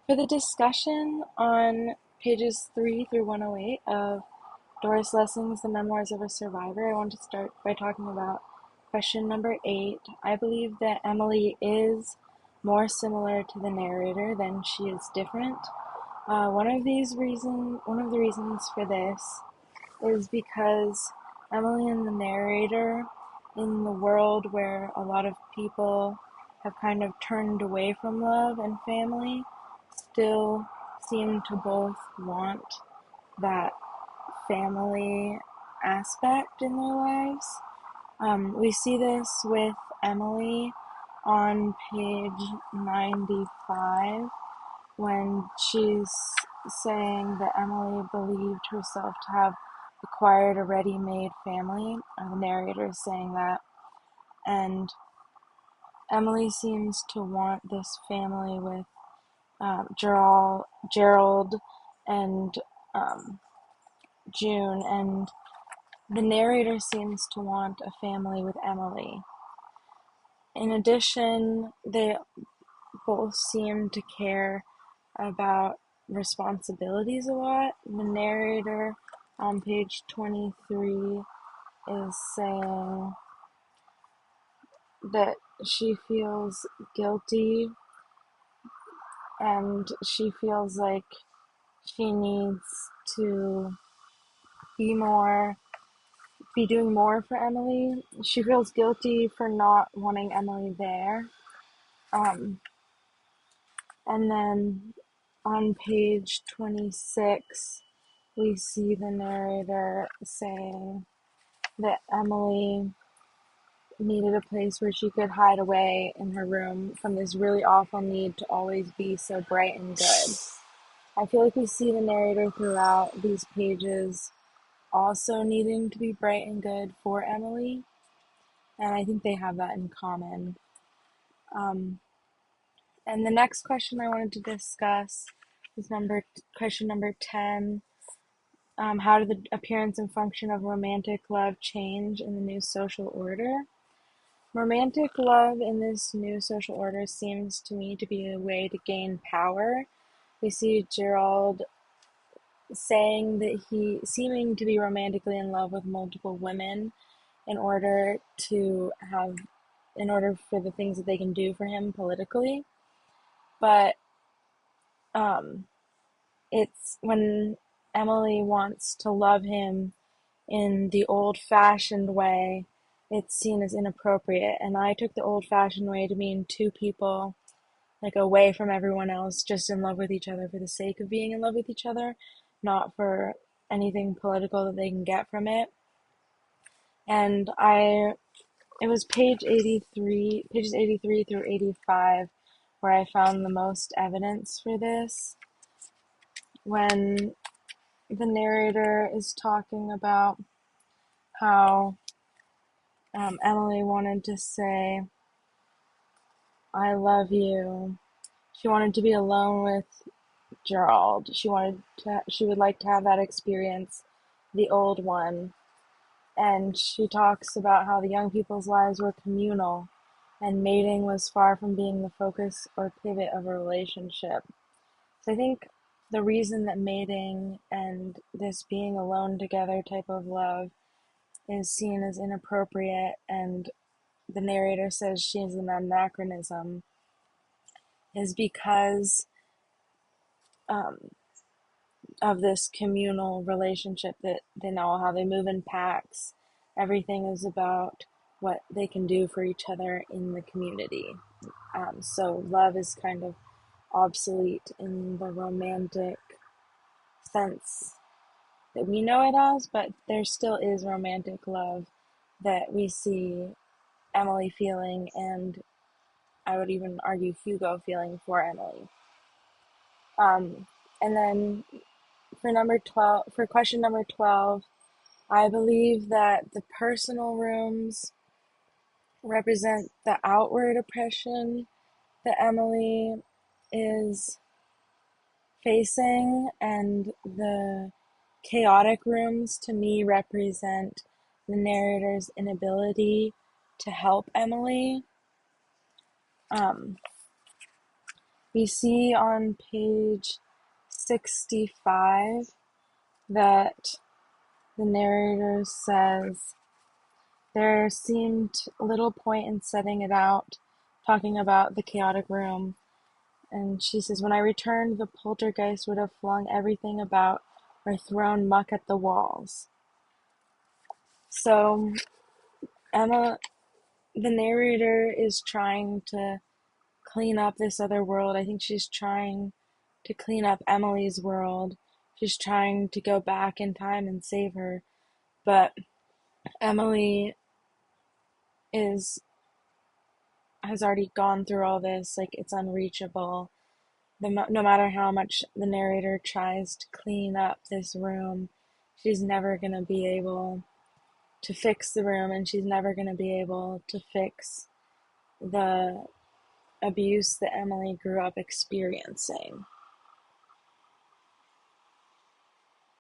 For the discussion on pages 3 through 108 of Doris Lessing's The Memoirs of a Survivor, I want to start by talking about question number 8. I believe that Emily is more similar to the narrator than she is different. One of the reasons for this is because Emily and the narrator, in the world where a lot of people have kind of turned away from love and family, still seem to both want that family aspect in their lives. We see this with Emily on page 95 when she's saying that Emily believed herself to have acquired a ready-made family. The narrator is saying that. And Emily seems to want this family with Gerald and June, and the narrator seems to want a family with Emily. In addition, they both seem to care about responsibilities a lot. The narrator on page 23 is saying that she feels guilty and she feels like she needs to be doing more for Emily. She feels guilty for not wanting Emily there. Um, and then on page 26, we see the narrator saying that Emily needed a place where she could hide away in her room from this really awful need to always be so bright and good. I feel like we see the narrator throughout these pages also needing to be bright and good for Emily, and I think they have that in common. And the next question I wanted to discuss is question number 10. How did the appearance and function of romantic love change in the new social order? Romantic love in this new social order seems to me to be a way to gain power. We see Gerald saying that seeming to be romantically in love with multiple women in order for the things that they can do for him politically. But it's when Emily wants to love him in the old-fashioned way, it's seen as inappropriate. And I took the old-fashioned way to mean two people, like, away from everyone else, just in love with each other for the sake of being in love with each other, not for anything political that they can get from it. And it was pages 83 through 85, where I found the most evidence for this. When the narrator is talking about how Emily wanted to say, "I love you." She wanted to be alone with Gerald. She would like to have that experience, the old one. And she talks about how the young people's lives were communal, and mating was far from being the focus or pivot of a relationship. So I think the reason that mating and this being alone together type of love is seen as inappropriate, and the narrator says she's an anachronism, is because um, of this communal relationship that they know how they move in packs. Everything is about what they can do for each other in the community. So love is kind of obsolete in the romantic sense that we know it as, but there still is romantic love that we see Emily feeling, and I would even argue Hugo feeling for Emily. And then for question number 12, I believe that the personal rooms represent the outward oppression that Emily is facing, and the chaotic rooms to me represent the narrator's inability to help Emily. Um, We see on page 65 that the narrator says, there seemed little point in setting it out, talking about the chaotic room. And she says, when I returned, the poltergeist would have flung everything about or thrown muck at the walls. So Emma, the narrator, is trying to clean up this other world. I think she's trying to clean up Emily's world. She's trying to go back in time and save her. But Emily is has already gone through all this. Like, it's unreachable. No matter how much the narrator tries to clean up this room, she's never going to be able to fix the room, and she's never going to be able to fix the abuse that Emily grew up experiencing.